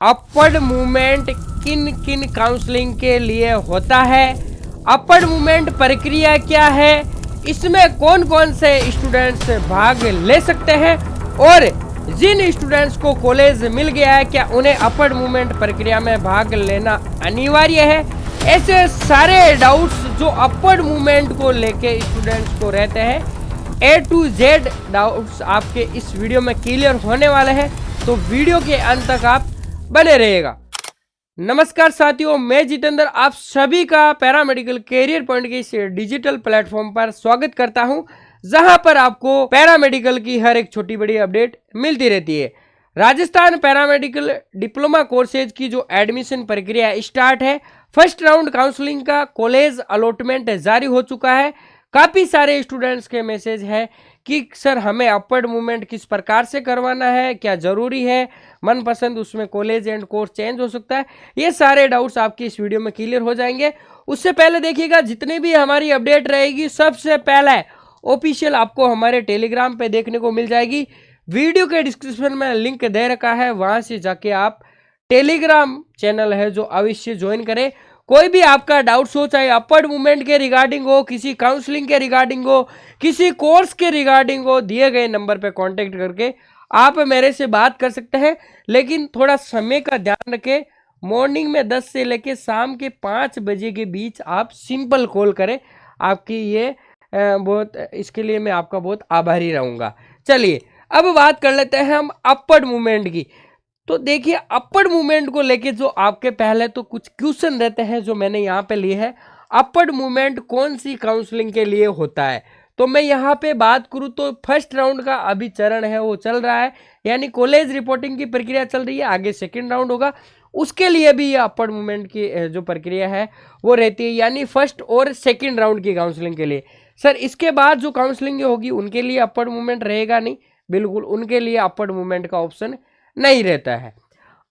Upward movement किन किन counselling के लिए होता है, अपवर्ड मूवमेंट प्रक्रिया क्या है, इसमें कौन कौन से स्टूडेंट्स भाग ले सकते हैं और जिन स्टूडेंट्स को कॉलेज मिल गया है क्या उन्हें अपवर्ड मूवमेंट प्रक्रिया में भाग लेना अनिवार्य है। ऐसे सारे डाउट्स जो अपवर्ड मूवमेंट को लेके स्टूडेंट्स को रहते हैं, ए टू जेड डाउट्स आपके इस वीडियो में क्लियर होने वाले हैं, तो वीडियो के अंत तक आप बने रहेगा। नमस्कार साथियों, मैं जितेंद्र आप सभी का पैरामेडिकल कैरियर पॉइंट के इस डिजिटल प्लेटफॉर्म पर स्वागत करता हूं, जहां पर आपको पैरामेडिकल की हर एक छोटी बड़ी अपडेट मिलती रहती है। राजस्थान पैरामेडिकल डिप्लोमा कोर्सेज की जो एडमिशन प्रक्रिया स्टार्ट है, फर्स्ट राउंड काउंसलिंग का कॉलेज अलॉटमेंट जारी हो चुका है। काफ़ी सारे स्टूडेंट्स के मैसेज है कि सर हमें अपवर्ड मूवमेंट किस प्रकार से करवाना है, क्या ज़रूरी है, मनपसंद उसमें कॉलेज एंड कोर्स चेंज हो सकता है। ये सारे डाउट्स आपकी इस वीडियो में क्लियर हो जाएंगे। उससे पहले देखिएगा, जितनी भी हमारी अपडेट रहेगी सबसे पहले ऑफिशियल आपको हमारे टेलीग्राम पे देखने को मिल जाएगी। वीडियो के डिस्क्रिप्शन में लिंक दे रखा है, वहाँ से जाके आप टेलीग्राम चैनल है जो अवश्य ज्वाइन करें। कोई भी आपका डाउट्स हो, चाहे अपवर्ड मूवमेंट के रिगार्डिंग हो, किसी काउंसलिंग के रिगार्डिंग हो, किसी कोर्स के रिगार्डिंग हो, दिए गए नंबर पे कांटेक्ट करके आप मेरे से बात कर सकते हैं। लेकिन थोड़ा समय का ध्यान रखें, मॉर्निंग में 10 से लेके शाम के 5 बजे के बीच आप सिंपल कॉल करें। आपकी ये बहुत, इसके लिए मैं आपका बहुत आभारी रहूँगा। चलिए अब बात कर लेते हैं हम अपवर्ड मूवमेंट की। तो देखिए, अपवर्ड मूवमेंट को लेके जो आपके पहले तो कुछ क्वेश्चन रहते हैं जो मैंने यहाँ पे लिए हैं। अपवर्ड मूवमेंट कौन सी काउंसलिंग के लिए होता है, तो मैं यहाँ पे बात करूँ तो फर्स्ट राउंड का अभी चरण है वो चल रहा है, यानी कॉलेज रिपोर्टिंग की प्रक्रिया चल रही है। आगे सेकेंड राउंड होगा, उसके लिए भी ये अपवर्ड मूवमेंट की जो प्रक्रिया है वो रहती है, यानी फर्स्ट और सेकेंड राउंड की काउंसलिंग के लिए। सर इसके बाद जो काउंसलिंग होगी उनके लिए अपवर्ड मूवमेंट रहेगा नहीं, बिल्कुल उनके लिए अपवर्ड मूवमेंट का ऑप्शन नहीं रहता है।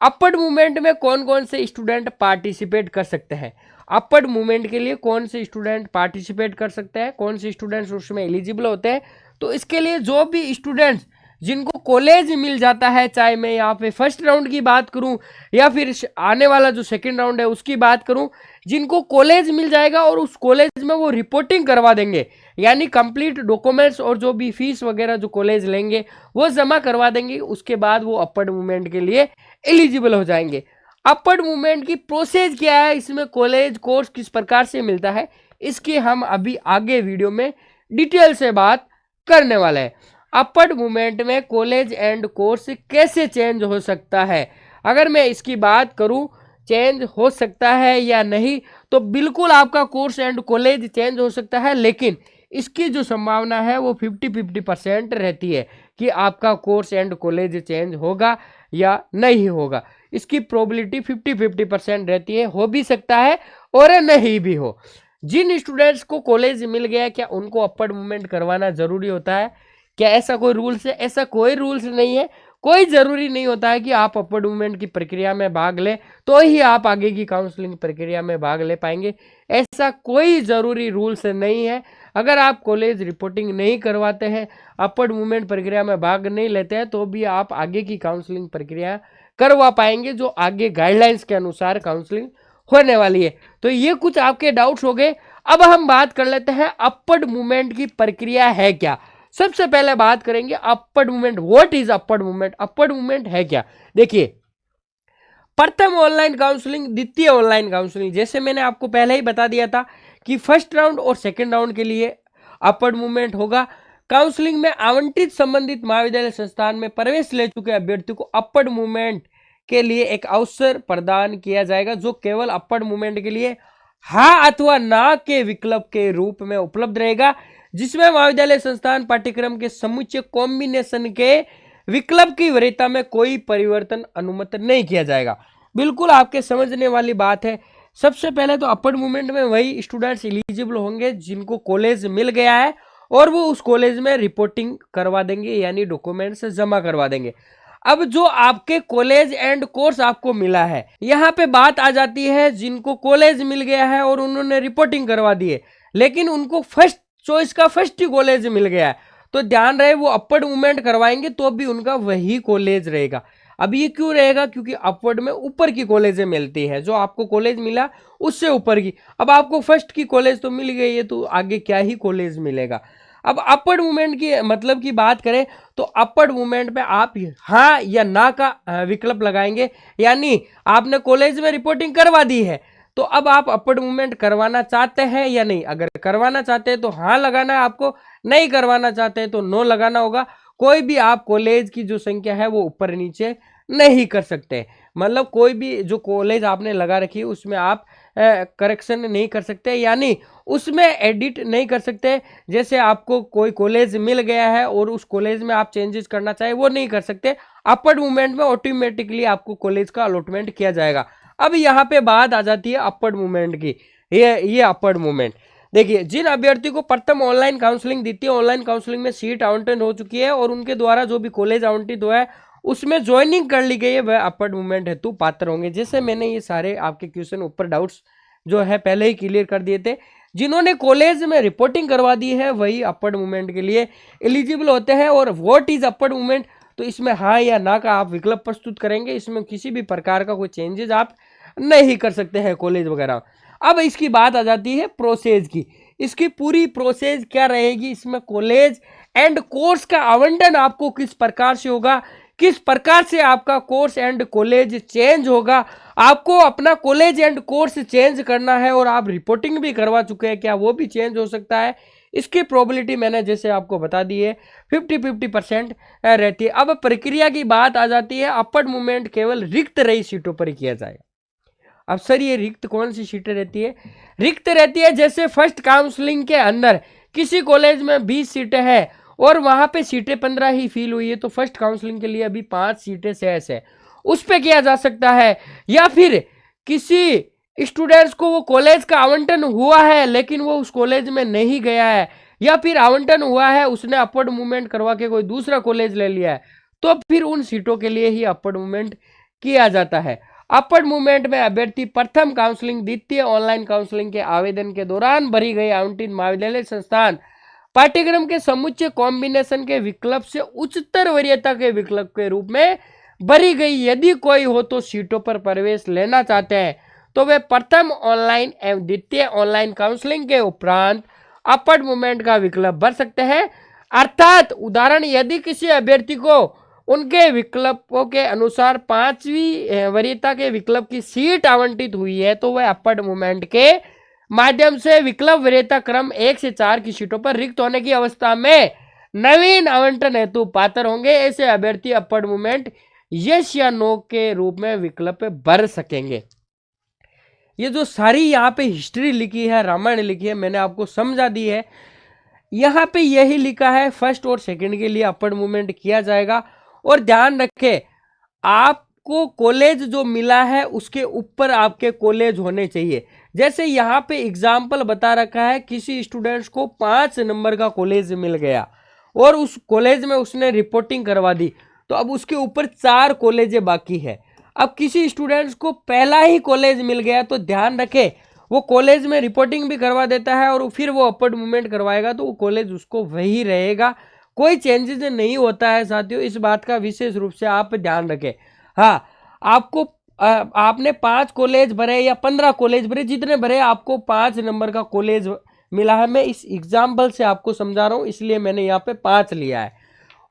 अपवर्ड मूवमेंट में कौन कौन से स्टूडेंट पार्टिसिपेट कर सकते हैं, अपवर्ड मूवमेंट के लिए कौन से स्टूडेंट पार्टिसिपेट कर सकते हैं, कौन से स्टूडेंट्स उसमें एलिजिबल होते हैं। तो इसके लिए जो भी स्टूडेंट्स जिनको कॉलेज मिल जाता है, चाहे मैं यहाँ पे फर्स्ट राउंड की बात करूँ या फिर आने वाला जो सेकेंड राउंड है उसकी बात करूँ, जिनको कॉलेज मिल जाएगा और उस कॉलेज में वो रिपोर्टिंग करवा देंगे, यानी कंप्लीट डॉक्यूमेंट्स और जो भी फीस वगैरह जो कॉलेज लेंगे वो जमा करवा देंगे, उसके बाद वो अपवर्ड मूवमेंट के लिए एलिजिबल हो जाएंगे। अपवर्ड मूवमेंट की प्रोसेस क्या है, इसमें कॉलेज कोर्स किस प्रकार से मिलता है, इसकी हम अभी आगे वीडियो में डिटेल से बात करने वाले हैं। अपवर्ड मूवमेंट में कॉलेज एंड कोर्स कैसे चेंज हो सकता है, अगर मैं इसकी बात करूं चेंज हो सकता है या नहीं, तो बिल्कुल आपका कोर्स एंड कॉलेज चेंज हो सकता है, लेकिन इसकी जो संभावना है वो 50-50% रहती है कि आपका कोर्स एंड कॉलेज चेंज होगा या नहीं होगा। इसकी प्रोबेबिलिटी 50-50% रहती है, हो भी सकता है और नहीं भी हो। जिन स्टूडेंट्स को कॉलेज मिल गया क्या उनको अपवर्ड मूवमेंट करवाना जरूरी होता है, क्या ऐसा कोई रूल्स है? ऐसा कोई रूल्स नहीं है, कोई ज़रूरी नहीं होता है कि आप अपवर्ड मूवमेंट की प्रक्रिया में भाग लें तो ही आप आगे की काउंसलिंग प्रक्रिया में भाग ले पाएंगे। ऐसा कोई ज़रूरी रूल्स नहीं है। अगर आप कॉलेज रिपोर्टिंग नहीं करवाते हैं, अपवर्ड मूवमेंट प्रक्रिया में भाग नहीं लेते हैं, तो भी आप आगे की काउंसलिंग प्रक्रिया करवा पाएंगे, जो आगे गाइडलाइंस के अनुसार काउंसलिंग होने वाली है। तो ये कुछ आपके डाउट्स हो गए। अब हम बात कर लेते हैं अपवर्ड मूवमेंट की प्रक्रिया है क्या। सबसे पहले बात करेंगे upward movement. What is upward movement, upward movement है क्या। देखिए, प्रथम ऑनलाइन काउंसलिंग, द्वितीय ऑनलाइन काउंसलिंग, जैसे मैंने आपको पहले ही बता दिया था कि फर्स्ट राउंड और सेकंड राउंड के लिए अपवर्ड मूवमेंट होगा। काउंसलिंग में आवंटित संबंधित महाविद्यालय संस्थान में प्रवेश ले चुके अभ्यर्थी को अपवर्ड मूवमेंट के लिए एक अवसर प्रदान किया जाएगा, जो केवल अपवर्ड मूवमेंट के लिए हाँ अथवा ना के विकल्प के रूप में उपलब्ध रहेगा, जिसमें महाविद्यालय संस्थान पाठ्यक्रम के समुच्चय कॉम्बिनेशन के विकल्प की वरीयता में कोई परिवर्तन अनुमत नहीं किया जाएगा। बिल्कुल आपके समझने वाली बात है। सबसे पहले तो अपवर्ड मूवमेंट में वही स्टूडेंट्स एलिजिबल होंगे जिनको कॉलेज मिल गया है और वो उस कॉलेज में रिपोर्टिंग करवा देंगे, यानी डॉक्यूमेंट्स जमा करवा देंगे। अब जो आपके कॉलेज एंड कोर्स आपको मिला है, यहाँ पे बात आ जाती है जिनको कॉलेज मिल गया है और उन्होंने रिपोर्टिंग करवा दी है, लेकिन उनको फर्स्ट चॉइस का फर्स्ट ही कॉलेज मिल गया है, तो ध्यान रहे वो अपवर्ड मूवमेंट करवाएंगे तो भी उनका वही कॉलेज रहेगा। अब ये क्यों रहेगा, क्योंकि अपवर्ड में ऊपर की कॉलेजें मिलती है, जो आपको कॉलेज मिला उससे ऊपर की। अब आपको फर्स्ट की कॉलेज तो मिल गई है, तो आगे क्या ही कॉलेज मिलेगा। अब अपवर्ड मूवमेंट की मतलब की बात करें तो अपवर्ड मूवमेंट में आप हाँ या ना का विकल्प लगाएंगे, यानी आपने कॉलेज में रिपोर्टिंग करवा दी है, तो अब आप अपवर्ड मूवमेंट करवाना चाहते हैं या नहीं। अगर करवाना चाहते हैं तो हाँ लगाना है आपको, नहीं करवाना चाहते हैं तो नो लगाना होगा। कोई भी आप कॉलेज की जो संख्या है वो ऊपर नीचे नहीं कर सकते, मतलब कोई भी जो कॉलेज आपने लगा रखी है उसमें आप करेक्शन नहीं कर सकते, यानी उसमें एडिट नहीं कर सकते। जैसे आपको कोई कॉलेज मिल गया है और उस कॉलेज में आप चेंजेस करना चाहे वो नहीं कर सकते। अपवर्ड मूवमेंट में ऑटोमेटिकली आपको कॉलेज का अलॉटमेंट किया जाएगा। अब यहाँ पे बात आ जाती है अपवर्ड मूवमेंट की। ये अपवर्ड मूवमेंट देखिए, जिन अभ्यर्थी को प्रथम ऑनलाइन काउंसलिंग दी थी, ऑनलाइन काउंसलिंग में सीट आवंटन हो चुकी है और उनके द्वारा जो भी कॉलेज आवंटित हुआ है उसमें ज्वाइनिंग कर ली गई है, वह अपवर्ड मूवमेंट हेतु पात्र होंगे। जैसे मैंने ये सारे आपके क्वेश्चन ऊपर डाउट्स जो है पहले ही क्लियर कर दिए थे। जिन्होंने कॉलेज में रिपोर्टिंग करवा दी है वही अपवर्ड मूवमेंट के लिए एलिजिबल होते हैं। और व्हाट इज अपवर्ड मूवमेंट, तो इसमें हाँ या ना का आप विकल्प प्रस्तुत करेंगे, इसमें किसी भी प्रकार का कोई चेंजेस आप नहीं कर सकते हैं कॉलेज वगैरह। अब इसकी बात आ जाती है प्रोसेस की। इसकी पूरी प्रोसेस क्या रहेगी, इसमें कॉलेज एंड कोर्स का आवंटन आपको किस प्रकार से होगा, किस प्रकार से आपका कोर्स एंड कॉलेज चेंज होगा। आपको अपना कॉलेज एंड कोर्स चेंज करना है और आप रिपोर्टिंग भी करवा चुके हैं, क्या वो भी चेंज हो सकता है। इसकी प्रोबेबिलिटी मैंने जैसे आपको बता दी है 50-50% रहती है। अब प्रक्रिया की बात आ जाती है, अपवर्ड मूवमेंट केवल रिक्त रही सीटों पर किया जाएगा। अब सर ये रिक्त कौन सी सीटें रहती है, रिक्त रहती है जैसे फर्स्ट काउंसलिंग के अंदर किसी कॉलेज में 20 सीटें हैं और वहां पे सीटें 15 ही फिल हुई है, तो फर्स्ट काउंसलिंग के लिए अभी 5 सीटें शेष है, उस पे किया जा सकता है। या फिर किसी स्टूडेंट्स को वो कॉलेज का आवंटन हुआ है लेकिन वो उस कॉलेज में नहीं गया है, या फिर आवंटन हुआ है उसने अपवर्ड मूवमेंट करवा के कोई दूसरा कॉलेज ले लिया है, तो फिर उन सीटों के लिए ही अपवर्ड मूवमेंट किया जाता है। अपवर्ड मूवमेंट में अभ्यर्थी प्रथम काउंसलिंग, द्वितीय ऑनलाइन काउंसलिंग के आवेदन के दौरान भरी गई आवंटित महाविद्यालय संस्थान पाठ्यक्रम के समुच्चय कॉम्बिनेशन के विकल्प से उच्चतर वरीयता के विकल्प के रूप में भरी गई यदि कोई हो तो सीटों पर प्रवेश लेना चाहते हैं तो वे प्रथम ऑनलाइन एवं द्वितीय ऑनलाइन काउंसलिंग के उपरांत अपवर्ड मूवमेंट का विकल्प भर सकते हैं। अर्थात उदाहरण, यदि किसी अभ्यर्थी को उनके विकल्पों के अनुसार 5वीं वरीयता के विकल्प की सीट आवंटित हुई है तो वह अपवर्ड मूवमेंट के माध्यम से विकल्प वरीयता क्रम 1 से 4 की सीटों पर रिक्त होने की अवस्था में नवीन आवंटन हेतु पात्र होंगे। ऐसे अभ्यर्थी अपवर्ड मूवमेंट यस या नो के रूप में विकल्प भर सकेंगे। ये जो सारी यहाँ पे हिस्ट्री लिखी है, रामायण लिखी है, मैंने आपको समझा दी है। यहाँ पे यही लिखा है फर्स्ट और सेकंड के लिए अपवर्ड मूवमेंट किया जाएगा। और ध्यान रखें, आपको कॉलेज जो मिला है उसके ऊपर आपके कॉलेज होने चाहिए। जैसे यहाँ पे एग्जाम्पल बता रखा है, किसी स्टूडेंट्स को 5 नंबर का कॉलेज मिल गया और उस कॉलेज में उसने रिपोर्टिंग करवा दी, तो अब उसके ऊपर 4 कॉलेजें बाकी है। अब किसी स्टूडेंट्स को पहला ही कॉलेज मिल गया तो ध्यान रखें, वो कॉलेज में रिपोर्टिंग भी करवा देता है और फिर वो अपवर्ड मूवमेंट करवाएगा तो वो कॉलेज उसको वही रहेगा, कोई चेंजेस नहीं होता है साथियों। इस बात का विशेष रूप से आप ध्यान रखें। हाँ, आपको आपने 5 कॉलेज भरे या 15 कॉलेज भरे, जितने भरे आपको 5 नंबर का कॉलेज मिला है। मैं इस एग्जाम्पल से आपको समझा रहा हूँ इसलिए मैंने यहाँ पे 5 लिया है।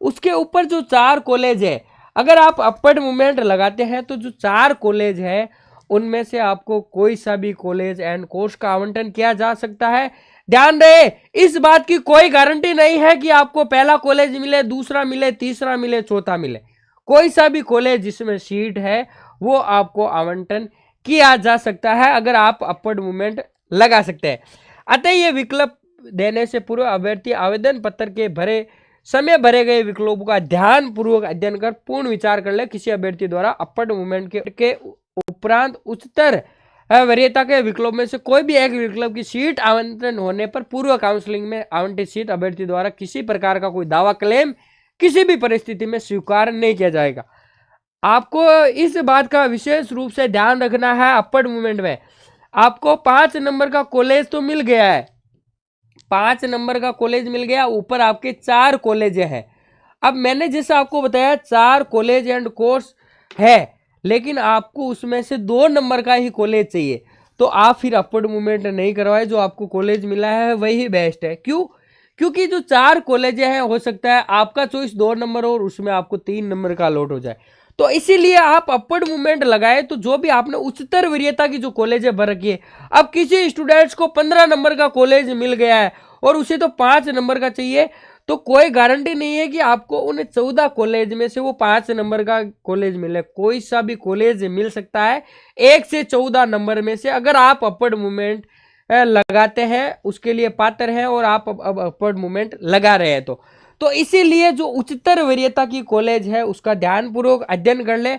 उसके ऊपर जो 4 कॉलेज है, अगर आप अपवर्ड मूवमेंट लगाते हैं तो जो 4 कॉलेज है उनमें से आपको कोई सा भी कॉलेज एंड कोर्स का आवंटन किया जा सकता है। ध्यान रहे, इस बात की कोई गारंटी नहीं है कि आपको पहला कॉलेज मिले, दूसरा मिले, तीसरा मिले, चौथा मिले। कोई सा भी कॉलेज जिसमें सीट है वो आपको आवंटन किया जा सकता है अगर आप अपवर्ड मूवमेंट लगा सकते हैं। अतः ये विकल्प देने से पूर्व अभ्यर्थी आवेदन पत्र के भरे समय भरे गए विकल्पों का ध्यान पूर्वक अध्ययन कर पूर्ण विचार कर ले। किसी अभ्यर्थी द्वारा अपवर्ड मूवमेंट के उपरांत उच्चतर वरीयता के विकल्प में से कोई भी एक विकल्प की सीट आवंटन होने पर पूर्व काउंसलिंग में आवंटित सीट अभ्यर्थी द्वारा किसी प्रकार का कोई दावा क्लेम किसी भी परिस्थिति में स्वीकार नहीं किया जाएगा। आपको इस बात का विशेष रूप से ध्यान रखना है, अपवर्ड मूवमेंट में आपको 5 नंबर का कॉलेज तो मिल गया है, 5 नंबर का कॉलेज मिल गया, ऊपर आपके 4 कॉलेज हैं। अब मैंने जैसे आपको बताया 4 कॉलेज एंड कोर्स है, लेकिन आपको उसमें से 2 नंबर का ही कॉलेज चाहिए, तो आप फिर अपवर्ड मूवमेंट नहीं करवाए, जो आपको कॉलेज मिला है वही बेस्ट है। क्यों? क्योंकि जो 4 कॉलेज हैं, हो सकता है आपका चॉइस 2 नंबर और उसमें आपको 3 नंबर का अलॉट हो जाए, तो इसीलिए आप अपवर्ड मूवमेंट लगाए। तो जो भी आपने उच्चतर वरीयता की जो कॉलेज है भर रखी है, अब किसी स्टूडेंट्स को 15 नंबर का कॉलेज मिल गया है और उसे तो 5 नंबर का चाहिए, तो कोई गारंटी नहीं है कि आपको उन 14 कॉलेज में से वो 5 नंबर का कॉलेज मिले। कोई सा भी कॉलेज मिल सकता है 1 से 14 नंबर में से, अगर आप अपवर्ड मूवमेंट लगाते हैं, उसके लिए पात्र हैं और आप अब अपवर्ड मूवमेंट लगा रहे हैं। तो इसीलिए जो उच्चतर वरीयता की कॉलेज है उसका ध्यानपूर्वक अध्ययन कर ले।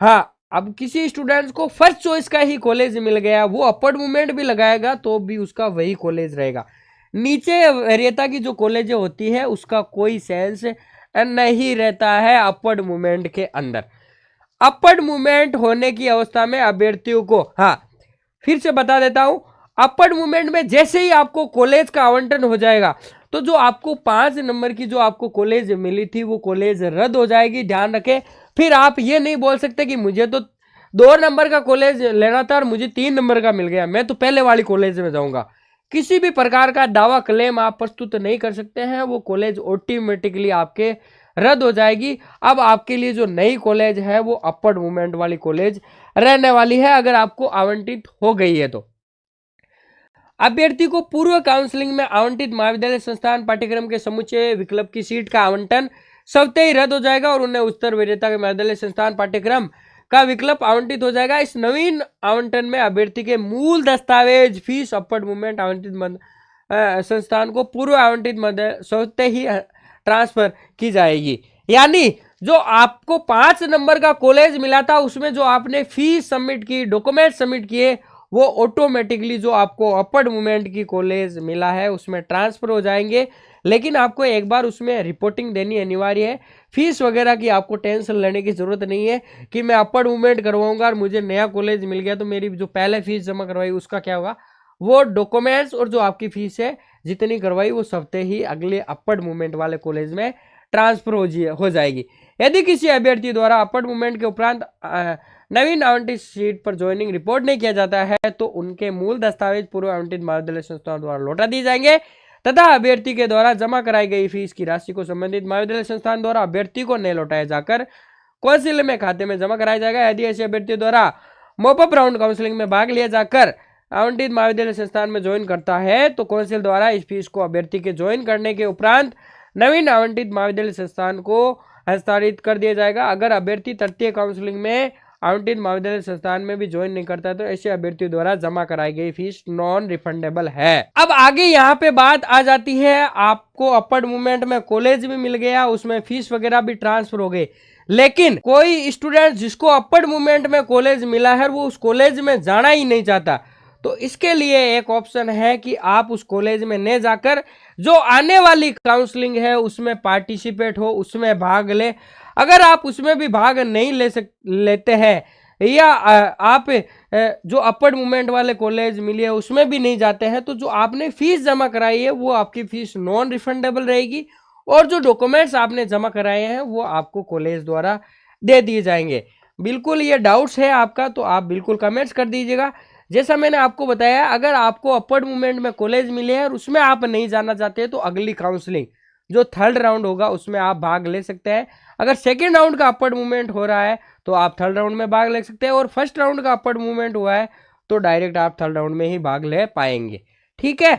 हाँ, अब किसी स्टूडेंट्स को फर्स्ट चॉइस का ही कॉलेज मिल गया, वो अपवर्ड मूवमेंट भी लगाएगा तो भी उसका वही कॉलेज रहेगा। नीचे वरीयता की जो कॉलेज होती है उसका कोई सेंस नहीं रहता है अपवर्ड मूवमेंट के अंदर। अपवर्ड मूवमेंट होने की अवस्था में अभ्यर्थियों को, हाँ फिर से बता देता हूं, अपवर्ड मूवमेंट में जैसे ही आपको कॉलेज का आवंटन हो जाएगा, तो जो आपको 5 नंबर की जो आपको कॉलेज मिली थी वो कॉलेज रद्द हो जाएगी। ध्यान रखें, फिर आप ये नहीं बोल सकते कि मुझे तो 2 नंबर का कॉलेज लेना था और मुझे 3 नंबर का मिल गया, मैं तो पहले वाली कॉलेज में जाऊंगा। किसी भी प्रकार का दावा क्लेम आप प्रस्तुत नहीं कर सकते हैं, वो कॉलेज ऑटोमेटिकली आपके रद्द हो जाएगी। अब आपके लिए जो नई कॉलेज है वो अपवर्ड मूवमेंट वाली कॉलेज रहने वाली है, अगर आपको आवंटित हो गई है तो। अभ्यर्थी को पूर्व काउंसलिंग में आवंटित महाविद्यालय संस्थान पाठ्यक्रम के समुच्चय विकल्प की सीट का आवंटन स्वतः ही रद्द हो जाएगा और उन्हें उच्चतर वरीयता के महाविद्यालय संस्थान पाठ्यक्रम का विकल्प आवंटित हो जाएगा। इस नवीन आवंटन में अभ्यर्थी के मूल दस्तावेज, फीस, अपवर्ड मूवमेंट आवंटित संस्थान को पूर्व आवंटित स्वतः ही ट्रांसफर की जाएगी। यानी जो आपको 5 नंबर का कॉलेज मिला था उसमें जो आपने फीस सबमिट की, डॉक्यूमेंट सबमिट किए, वो ऑटोमेटिकली जो आपको अपवर्ड मूवमेंट की कॉलेज मिला है उसमें ट्रांसफर हो जाएंगे। लेकिन आपको एक बार उसमें रिपोर्टिंग देनी अनिवार्य है। फीस वगैरह की आपको टेंशन लेने की जरूरत नहीं है कि मैं अपवर्ड मूवमेंट करवाऊंगा और मुझे नया कॉलेज मिल गया तो मेरी जो पहले फीस जमा करवाई उसका क्या होगा। वो डॉक्यूमेंट्स और जो आपकी फीस है जितनी करवाई वो सबसे ही अगले अपवर्ड मूवमेंट वाले कॉलेज में ट्रांसफर हो जाएगी। यदि किसी अभ्यर्थी द्वारा अपवर्ड मूवमेंट के उपरांत नवीन आवंटित सीट पर ज्वाइनिंग रिपोर्ट नहीं किया जाता है तो उनके मूल दस्तावेज पूर्व आवंटित महाविद्यालय संस्थाओं द्वारा लौटा दिए जाएंगे तथा अभ्यर्थी के द्वारा जमा कराई गई फीस की राशि को संबंधित महाविद्यालय संस्थान द्वारा अभ्यर्थी को नहीं लौटाया जाकर कौंसिल में खाते में जमा कराया जाएगा। यदि ऐसे अभ्यर्थी द्वारा मॉपअप राउंड काउंसलिंग में भाग लिया जाकर आवंटित महाविद्यालय संस्थान में ज्वाइन करता है तो कौंसिल द्वारा इस फीस को अभ्यर्थी के ज्वाइन करने के उपरांत नवीन आवंटित महाविद्यालय संस्थान को हस्तांतरित कर दिया जाएगा। अगर अभ्यर्थी तृतीय काउंसलिंग में आवंटित महाविद्यालय संस्थान में भी ज्वाइन नहीं करता तो ऐसे अभ्यर्थियों द्वारा जमा कराई गई फीस नॉन रिफंडेबल है। अब आगे यहाँ पे बात आ जाती है, आपको अपवर्ड मूवमेंट में कॉलेज भी मिल गया, उसमें फीस वगैरह भी ट्रांसफर हो गई, लेकिन कोई स्टूडेंट जिसको अपवर्ड मूवमेंट में कॉलेज मिला है वो उस कॉलेज में जाना ही नहीं चाहता, तो इसके लिए एक ऑप्शन है कि आप उस कॉलेज में न जाकर जो आने वाली काउंसलिंग है उसमें पार्टिसिपेट हो, उसमें भाग ले। अगर आप उसमें भी भाग नहीं लेते हैं या आप जो अपवर्ड मूवमेंट वाले कॉलेज मिले है उसमें भी नहीं जाते हैं तो जो आपने फीस जमा कराई है वो आपकी फीस नॉन रिफंडेबल रहेगी और जो डॉक्यूमेंट्स आपने जमा कराए हैं वो आपको कॉलेज द्वारा दे दिए जाएंगे। बिल्कुल ये डाउट्स है आपका तो आप बिल्कुल कमेंट्स कर दीजिएगा। जैसा मैंने आपको बताया, अगर आपको अपवर्ड मूवमेंट में कॉलेज मिले हैं और उसमें आप नहीं जाना चाहते तो अगली काउंसलिंग जो थर्ड राउंड होगा उसमें आप भाग ले सकते हैं। अगर सेकेंड राउंड का अपवर्ड मूवमेंट हो रहा है तो आप थर्ड राउंड में भाग ले सकते हैं और फर्स्ट राउंड का अपवर्ड मूवमेंट हुआ है तो डायरेक्ट आप थर्ड राउंड में ही भाग ले पाएंगे। ठीक है,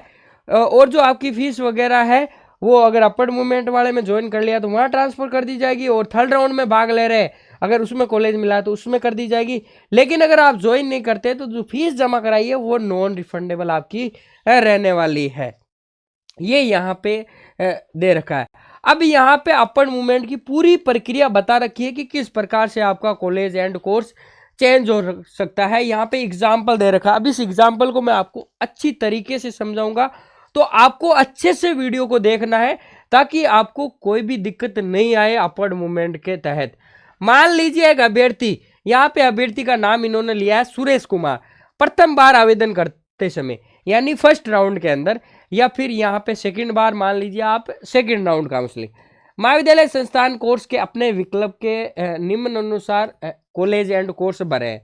और जो आपकी फीस वगैरह है वो अगर अपवर्ड मूवमेंट वाले में ज्वाइन कर लिया तो वहाँ ट्रांसफर कर दी जाएगी और थर्ड राउंड में भाग ले रहे अगर उसमें कॉलेज मिला तो उसमें कर दी जाएगी। लेकिन अगर आप ज्वाइन नहीं करते तो जो फीस जमा कराई है वो नॉन रिफंडेबल आपकी रहने वाली है, ये यहाँ पे दे रखा है। अब यहाँ पे अपवर्ड मूवमेंट की पूरी प्रक्रिया बता रखी है कि किस प्रकार से आपका कॉलेज एंड कोर्स चेंज हो सकता है। यहाँ पे एग्जाम्पल दे रखा है, अब इस एग्जाम्पल को मैं आपको अच्छी तरीके से समझाऊंगा तो आपको अच्छे से वीडियो को देखना है ताकि आपको कोई भी दिक्कत नहीं आए अपवर्ड मूवमेंट के तहत। मान लीजिए एक अभ्यर्थी, यहाँ पे अभ्यर्थी का नाम इन्होंने लिया है सुरेश कुमार, प्रथम बार आवेदन करते समय यानी फर्स्ट राउंड के अंदर, या फिर यहाँ पे सेकंड बार मान लीजिए आप सेकंड राउंड काउंसलिंग। महाविद्यालय संस्थान कोर्स के अपने विकल्प के निम्न अनुसार कॉलेज एंड कोर्स भरे हैं।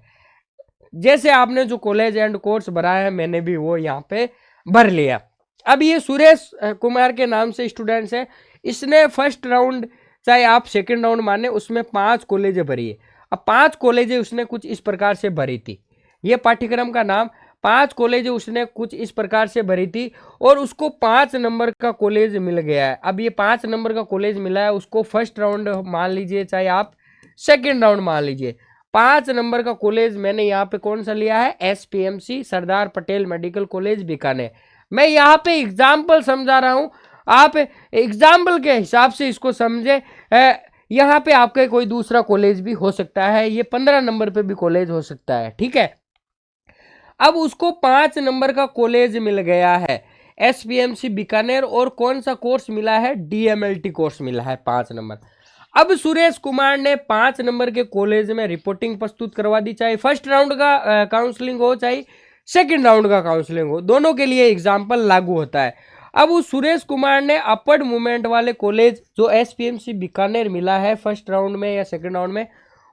जैसे आपने जो कॉलेज एंड कोर्स भरा है मैंने भी वो यहाँ पे भर लिया। अब ये सुरेश कुमार के नाम से स्टूडेंट्स है, इसने फर्स्ट राउंड चाहे आप सेकंड राउंड माने उसमें 5 कॉलेजें भरी है। अब 5 कॉलेजें उसने कुछ इस प्रकार से भरी थी, ये पाठ्यक्रम का नाम 5 कॉलेज उसने कुछ इस प्रकार से भरी थी और उसको 5 नंबर का कॉलेज मिल गया है। अब ये 5 नंबर का कॉलेज मिला है, उसको फर्स्ट राउंड मान लीजिए चाहे आप सेकंड राउंड मान लीजिए। 5 नंबर का कॉलेज मैंने यहाँ पे कौन सा लिया है, SPMC Sardar Patel medical college Bikaner. मैं यहाँ पे एग्जाम्पल समझा रहा हूँ, आप एग्जाम्पल के हिसाब से इसको समझे। यहाँ पे आपका कोई दूसरा कॉलेज भी हो सकता है, ये 15 नंबर पे भी कॉलेज हो सकता है, ठीक है। अब उसको 5 नंबर का कॉलेज मिल गया है SPMC बीकानेर और कौन सा कोर्स मिला है, DMLT कोर्स मिला है 5 नंबर। अब सुरेश कुमार ने 5 नंबर के कॉलेज में रिपोर्टिंग प्रस्तुत करवा दी, चाहे फर्स्ट राउंड का काउंसलिंग हो चाहे सेकंड राउंड का काउंसलिंग हो, दोनों के लिए एग्जाम्पल लागू होता है। अब उस सुरेश कुमार ने अपर्ड मूवमेंट वाले कॉलेज जो SPMC बीकानेर मिला है फर्स्ट राउंड में या सेकंड राउंड में,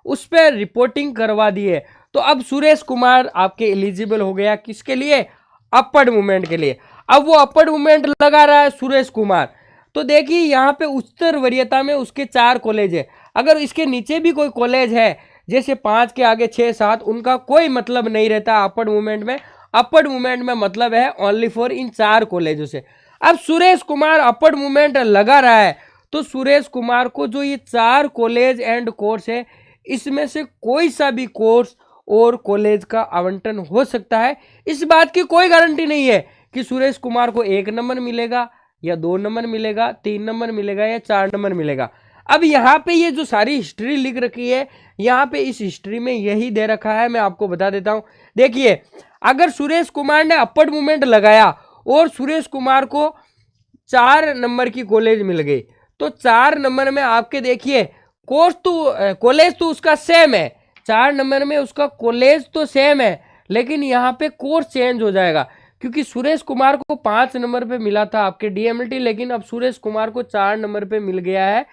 उस पर रिपोर्टिंग करवा दी है। तो अब सुरेश कुमार आपके एलिजिबल हो गया, किसके लिए, अपर्ड मूवमेंट के लिए। अब वो अपर्ड मूवमेंट लगा रहा है सुरेश कुमार, तो देखिए यहाँ पे उच्चतर वरीयता में उसके 4 कॉलेज है। अगर इसके नीचे भी कोई कॉलेज है जैसे 5 के आगे 6 7, उनका कोई मतलब नहीं रहता अपर्ड मूवमेंट में। अपर्ड मूवमेंट में मतलब है ओनली फॉर इन 4 कॉलेजों से। अब सुरेश कुमार अपर्ड मूवमेंट लगा रहा है, तो सुरेश कुमार को जो ये 4 कॉलेज एंड कोर्स है इसमें से कोई सा भी कोर्स और कॉलेज का आवंटन हो सकता है। इस बात की कोई गारंटी नहीं है कि सुरेश कुमार को 1 नंबर मिलेगा या 2 नंबर मिलेगा, 3 नंबर मिलेगा या 4 नंबर मिलेगा। अब यहाँ पे ये जो सारी हिस्ट्री लिख रखी है, यहाँ पे इस हिस्ट्री में यही दे रखा है, मैं आपको बता देता हूँ। देखिए अगर सुरेश कुमार ने अपर्ड मूवमेंट लगाया और सुरेश कुमार को 4 नंबर की कॉलेज मिल गई, तो 4 नंबर में आपके देखिए कोर्स तो कॉलेज तो उसका सेम है, 4 नंबर में उसका कॉलेज तो सेम है, लेकिन यहाँ पे कोर्स चेंज हो जाएगा क्योंकि सुरेश कुमार को 5 नंबर पे मिला था आपके DMLT, लेकिन अब सुरेश कुमार को 4 नंबर पे मिल गया है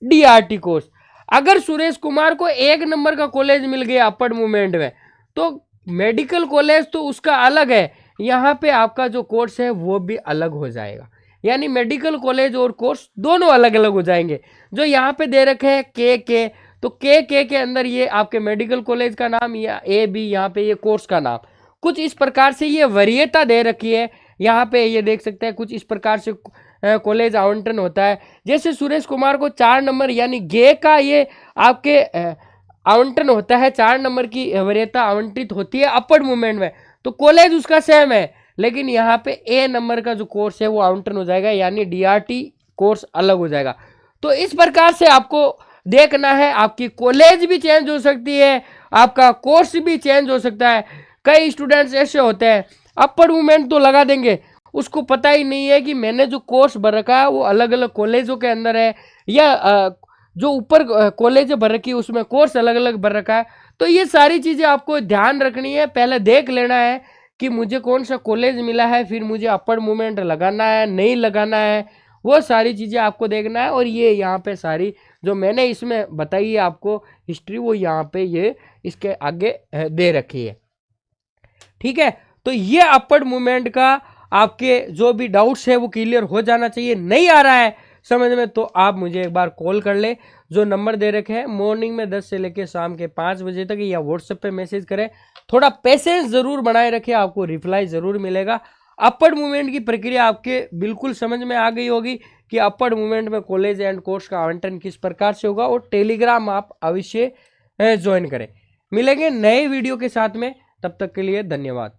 DRT कोर्स। अगर सुरेश कुमार को 1 नंबर का कॉलेज मिल गया अपर्ड मूवमेंट में, तो मेडिकल कॉलेज तो उसका अलग है, यहाँ पे आपका जो कोर्स है वो भी अलग हो जाएगा, यानी मेडिकल कॉलेज और कोर्स दोनों अलग अलग हो जाएंगे। जो यहाँ पे दे रखे हैं के, तो के अंदर ये आपके मेडिकल कॉलेज का नाम, या AB यहाँ पे ये कोर्स का नाम, कुछ इस प्रकार से ये वरीयता दे रखी है। यहाँ पे ये देख सकते हैं कुछ इस प्रकार से कॉलेज आवंटन होता है। जैसे सुरेश कुमार को 4 नंबर यानी गे का ये आपके आवंटन होता है, 4 नंबर की वरीयता आवंटित होती है अपर्ड मूवमेंट में, तो कॉलेज उसका सेम है, लेकिन यहाँ पे A नंबर का जो कोर्स है वो आवंटन हो जाएगा, यानी DRT कोर्स अलग हो जाएगा। तो इस प्रकार से आपको देखना है, आपकी कॉलेज भी चेंज हो सकती है, आपका कोर्स भी चेंज हो सकता है। कई स्टूडेंट्स ऐसे होते हैं अपर्ड मूवमेंट तो लगा देंगे, उसको पता ही नहीं है कि मैंने जो कोर्स भर रखा है वो अलग अलग कॉलेजों के अंदर है, या जो ऊपर कॉलेज भर रखी है उसमें कोर्स अलग अलग भर रखा है। तो ये सारी चीज़ें आपको ध्यान रखनी है, पहले देख लेना है कि मुझे कौन सा कॉलेज मिला है, फिर मुझे अपर्ड मूवमेंट लगाना है नहीं लगाना है, वो सारी चीज़ें आपको देखना है। और ये यहाँ पे सारी जो मैंने इसमें बताई है आपको हिस्ट्री, वो यहाँ पे ये इसके आगे दे रखी है, ठीक है। तो ये अपर्ड मूवमेंट का आपके जो भी डाउट्स है वो क्लियर हो जाना चाहिए। नहीं आ रहा है समझ में तो आप मुझे एक बार कॉल कर ले, जो नंबर दे रखे हैं मॉर्निंग में 10 से लेकर शाम के 5 बजे तक, या व्हाट्सएप पे मैसेज करें। थोड़ा पेशेंस जरूर बनाए रखें, आपको रिप्लाई जरूर मिलेगा। अपर्ड मूवमेंट की प्रक्रिया आपके बिल्कुल समझ में आ गई होगी कि अपर्ड मूवमेंट में कॉलेज एंड कोर्स का आवंटन किस प्रकार से होगा, और टेलीग्राम आप अवश्य ज्वाइन करें। मिलेंगे नए वीडियो के साथ में, तब तक के लिए धन्यवाद।